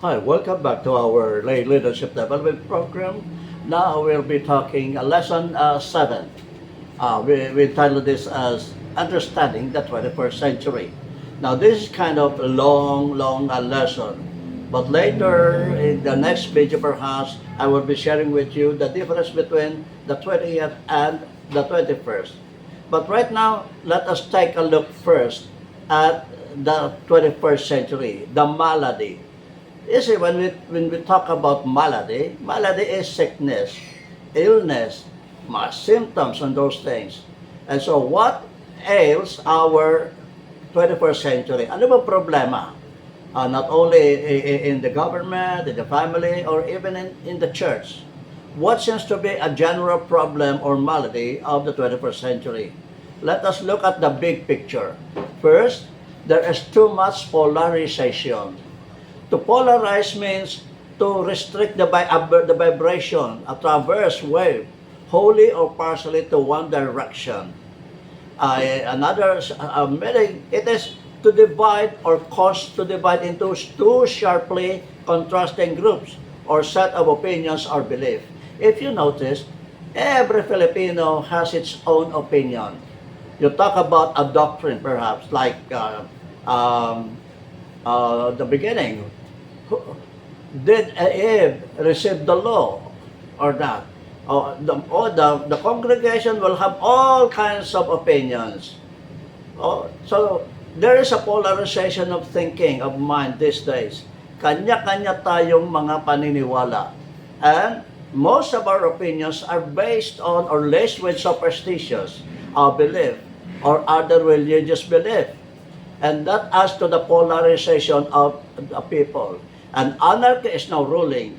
Hi, welcome back to our Leadership Development Program. Now we'll be talking lesson 7. We titled this as Understanding the 21st Century. Now this is kind of a long lesson. But later in the next video perhaps, I will be sharing with you the difference between the 20th and the 21st. But right now, let us take a look first at the 21st century, the malady. You see, when we talk about malady, malady is sickness, illness, symptoms and those things. And so what ails our 21st century? Ano ba problema? Not only in the government, in the family, or even in the church. What seems to be a general problem or malady of the 21st century? Let us look at the big picture. First, there is too much polarization. To polarize means to restrict the vibration, a transverse wave, wholly or partially to one direction. Another meaning, it is to divide or cause to divide into two sharply contrasting groups or set of opinions or belief. If you notice, every Filipino has its own opinion. You talk about a doctrine perhaps, like the beginning. Did Eve receive the law or not? The congregation will have all kinds of opinions. So there is a polarization of thinking, of mind these days. Kanya-kanya tayong mga paniniwala. And most of our opinions are based on or laced with superstitious belief or other religious belief. And that adds to the polarization of the people. And anarchy is now ruling.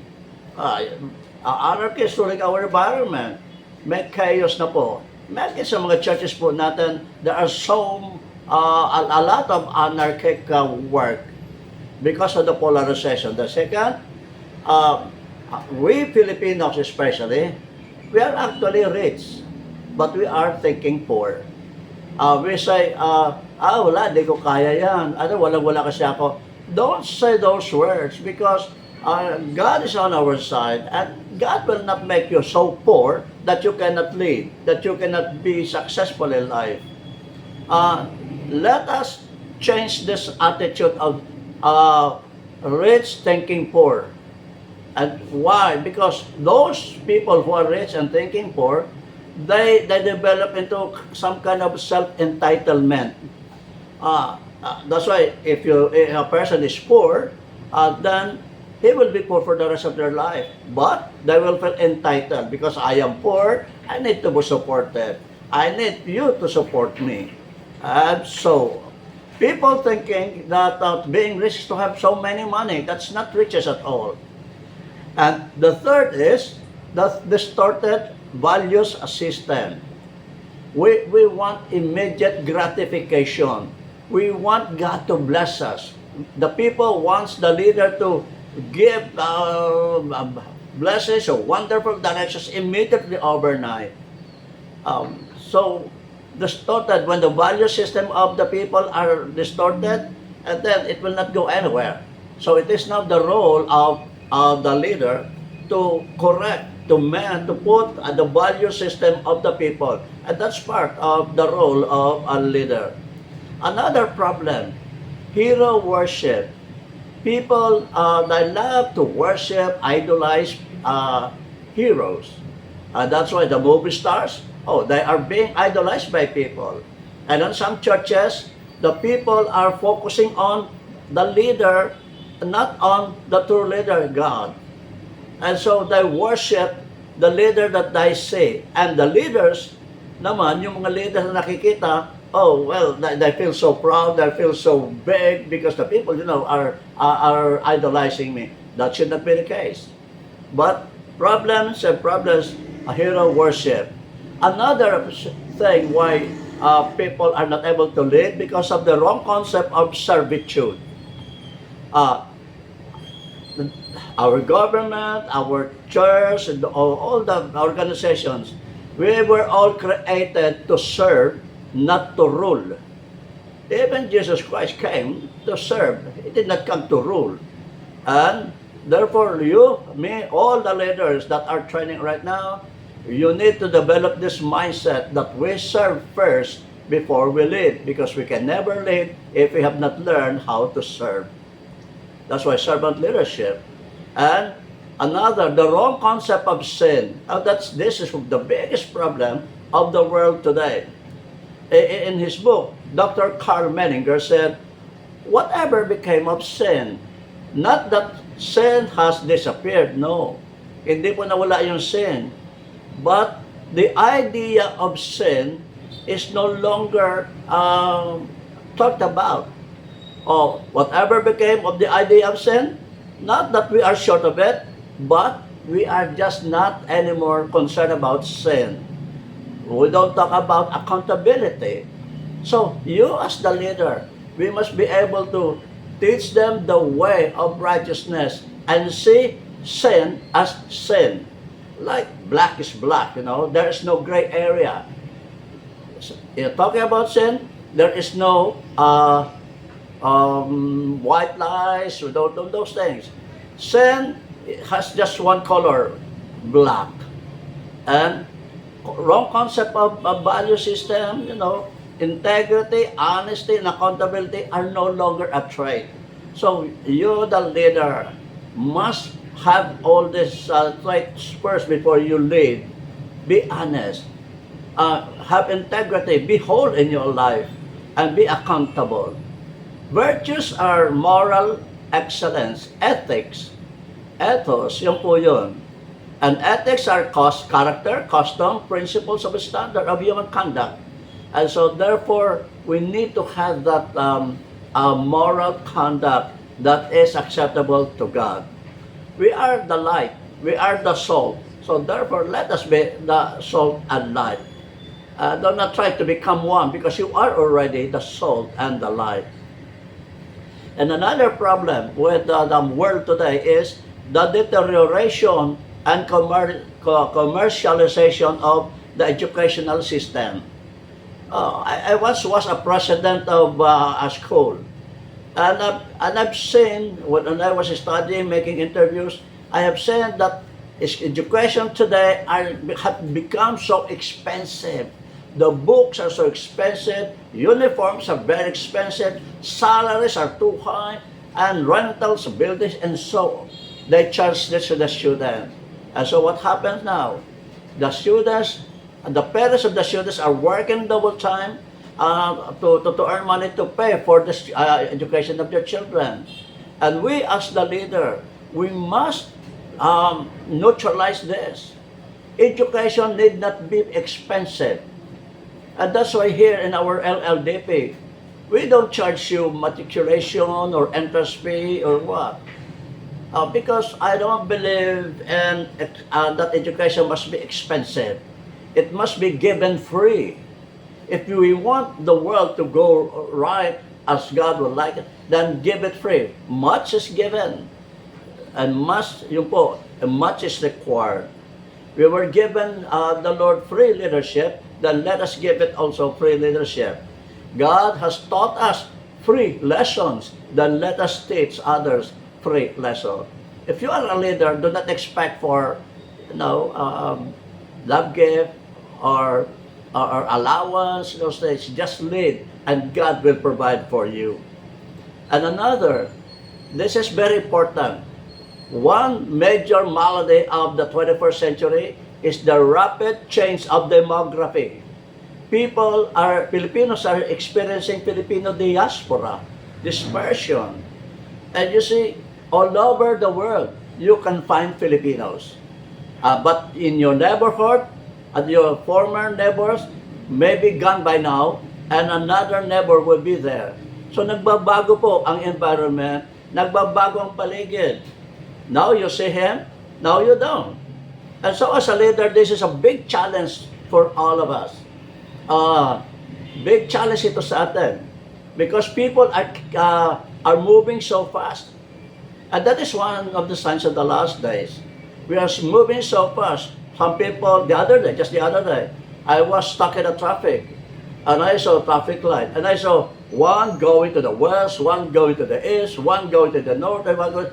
Anarchy is ruling our environment. May chaos na po. May sa mga churches po natin, there are a lot of anarchic work because of the polarization. The second, we Filipinos especially, we are actually rich, but we are thinking poor. We say, wala, di ko kaya yan. Wala kasi ako. Don't say those words because God is on our side and God will not make you so poor that you cannot lead, that you cannot be successful in life. Let us change this attitude of rich thinking poor. And why? Because those people who are rich and thinking poor, they develop into some kind of self-entitlement. That's why if a person is poor, then he will be poor for the rest of their life. But they will feel entitled because I am poor, I need to be supported. I need you to support me. And so, people thinking that being rich is to have so many money, that's not riches at all. And the third is the distorted values system. We want immediate gratification. We want God to bless us. The people wants the leader to give blessings or wonderful directions immediately overnight. So distorted, when the value system of the people are distorted, and then it will not go anywhere. So it is now the role of the leader to correct, to put the value system of the people. And that's part of the role of a leader. Another problem, hero worship. People, they love to worship, idolize heroes. That's why the movie stars, they are being idolized by people. And in some churches, the people are focusing on the leader, not on the true leader, God. And so they worship the leader that they see. And the leaders naman, yung mga leaders na nakikita, they feel so proud, they feel so big because the people, are idolizing me. That should not be the case. But problems, a hero worship. Another thing why people are not able to lead because of the wrong concept of servitude. Our government, our church, and all the organizations, we were all created to serve, not to rule. Even Jesus Christ came to serve. He did not come to rule. And therefore, you, me, all the leaders that are training right now, you need to develop this mindset that we serve first before we lead, because we can never lead if we have not learned how to serve. That's why servant leadership. And another, the wrong concept of sin. This is the biggest problem of the world today. In his book, Dr. Carl Menninger said, whatever became of sin, not that sin has disappeared, no. Hindi po nawala yung sin. But the idea of sin is no longer talked about. Oh, whatever became of the idea of sin, not that we are short of it, but we are just not anymore concerned about sin. We don't talk about accountability. So, you as the leader, we must be able to teach them the way of righteousness and see sin as sin. Like black is black, there is no gray area. Talking about sin, there is no white lies, without those things. Sin has just one color, black. And wrong concept of value system, integrity, honesty, and accountability are no longer a trait. So you, the leader, must have all these traits first before you lead. Be honest. Have integrity. Be whole in your life. And be accountable. Virtues are moral excellence. Ethics. Ethos, yun po yun. And ethics are character, custom, principles of a standard of human conduct. And so therefore, we need to have that moral conduct that is acceptable to God. We are the light. We are the salt. So therefore, let us be the salt and light. Do not try to become one, because you are already the salt and the light. And another problem with the world today is the deterioration and commercialization of the educational system. I once was a president of a school. And I've seen, when I was studying, making interviews, I have seen that education today have become so expensive. The books are so expensive, uniforms are very expensive, salaries are too high, and rentals, buildings, and so on. They charge this to the students. And so what happens now? The students, the parents of the students are working double time, to earn money to pay for the education of their children. And we as the leader, we must neutralize this. Education need not be expensive. And that's why here in our LLDP, we don't charge you matriculation or entrance fee or what. Because I don't believe in that education must be expensive. It must be given free. If we want the world to go right as God would like it, then give it free. Much is given, and much is required. We were given the Lord free leadership, then let us give it also free leadership. God has taught us free lessons, then let us teach others free lessons. If you are a leader, do not expect for, love gift or allowance, those things. Just lead, and God will provide for you. And another, this is very important. One major malady of the 21st century is the rapid change of demography. Filipinos are experiencing Filipino diaspora, dispersion. And you see, all over the world, you can find Filipinos. But in your neighborhood, and your former neighbors may be gone by now, and another neighbor will be there. So nagbabago po ang environment, nagbabago ang paligid. Now you see him, now you don't. And so as a leader, this is a big challenge for all of us. Big challenge ito sa atin. Because people are moving so fast. And that is one of the signs of the last days. We are moving so fast. Some people, just the other day, I was stuck in the traffic. And I saw a traffic light. And I saw one going to the west, one going to the east, one going to the north, and one going.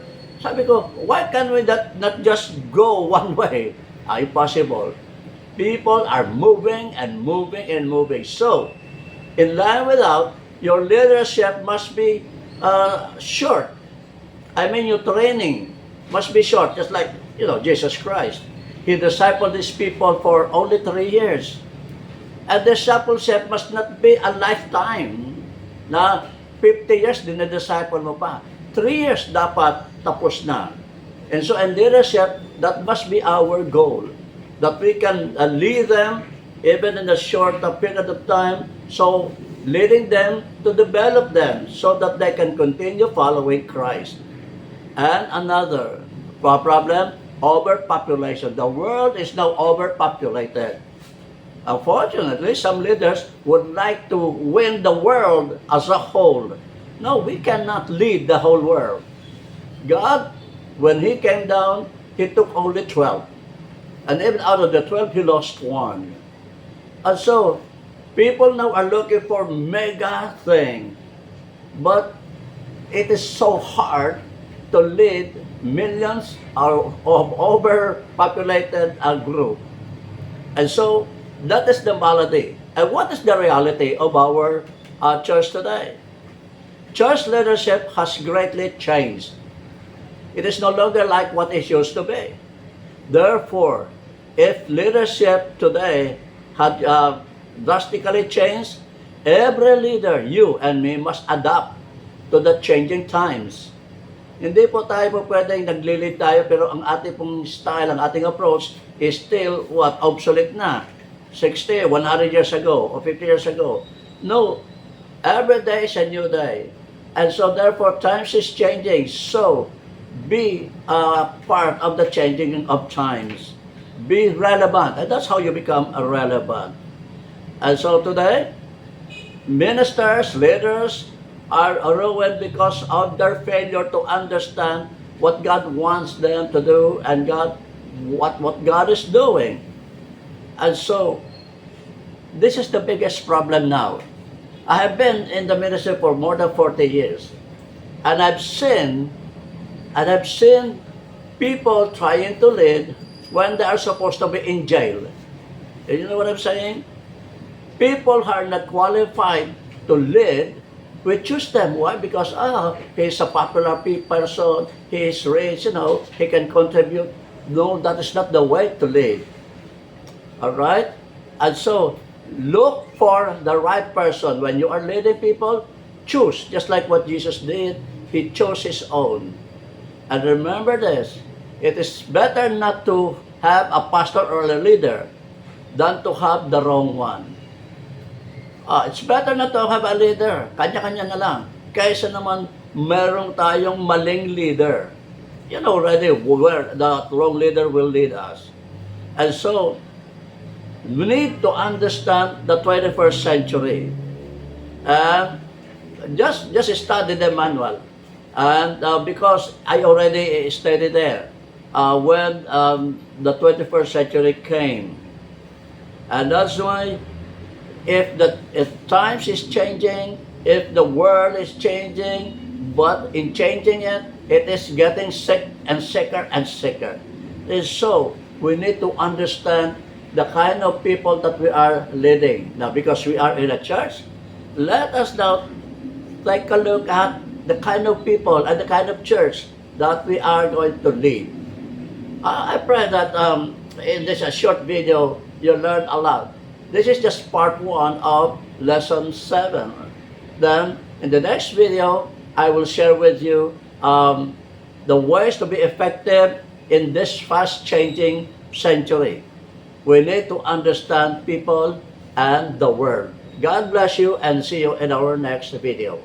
Sabi ko, why can we not just go one way? Impossible. People are moving and moving and moving. So, in line with that, your leadership must be short. I mean, your training must be short, just like, Jesus Christ. He discipled these people for only 3 years. And discipleship must not be a lifetime na 50 years dinadisciple mo pa. 3 years dapat tapos na. And so in leadership, that must be our goal. That we can lead them even in a short period of time. So leading them to develop them so that they can continue following Christ. And another problem, overpopulation. The world is now overpopulated. Unfortunately, some leaders would like to win the world as a whole. No, we cannot lead the whole world. God, when He came down, He took only 12. And even out of the 12, He lost one. And so, people now are looking for mega thing. But it is so hard to lead millions of overpopulated group. And so, that is the malady. And what is the reality of our church today? Church leadership has greatly changed. It is no longer like what it used to be. Therefore, if leadership today had drastically changed, every leader, you and me, must adapt to the changing times. Hindi po tayo po pwedeng nagli-lead tayo pero ang ating pong style, ang ating approach is still obsolete na. 60, 100 years ago, or 50 years ago. No, every day is a new day. And so therefore, times is changing. So, be part of the changing of times. Be relevant. And that's how you become relevant. And so today, ministers, leaders are ruined because of their failure to understand what God wants them to do and what God is doing. And so, this is the biggest problem now. I have been in the ministry for more than 40 years. And I've seen people trying to lead when they are supposed to be in jail. You know what I'm saying? People who are not qualified to lead, we choose them. Why? Because he's a popular person, he is rich, he can contribute. No, that is not the way to lead. Alright? And so, look for the right person. When you are leading people, choose. Just like what Jesus did, He chose His own. And remember this, it is better not to have a pastor or a leader than to have the wrong one. It's better not to have a leader. Kanya-kanya na lang. Kaysa naman merong tayong maling leader. You know already where the wrong leader will lead us. And so, we need to understand the 21st century. And just study the manual. And because I already studied there when the 21st century came. And that's why if times is changing, if the world is changing, but in changing it, it is getting sick and sicker and sicker. And so, we need to understand the kind of people that we are leading. Now, because we are in a church, let us now take a look at the kind of people and the kind of church that we are going to lead. I pray that in this short video, you learn a lot. This is just part 1 of lesson 7. Then, in the next video, I will share with you the ways to be effective in this fast-changing century. We need to understand people and the world. God bless you and see you in our next video.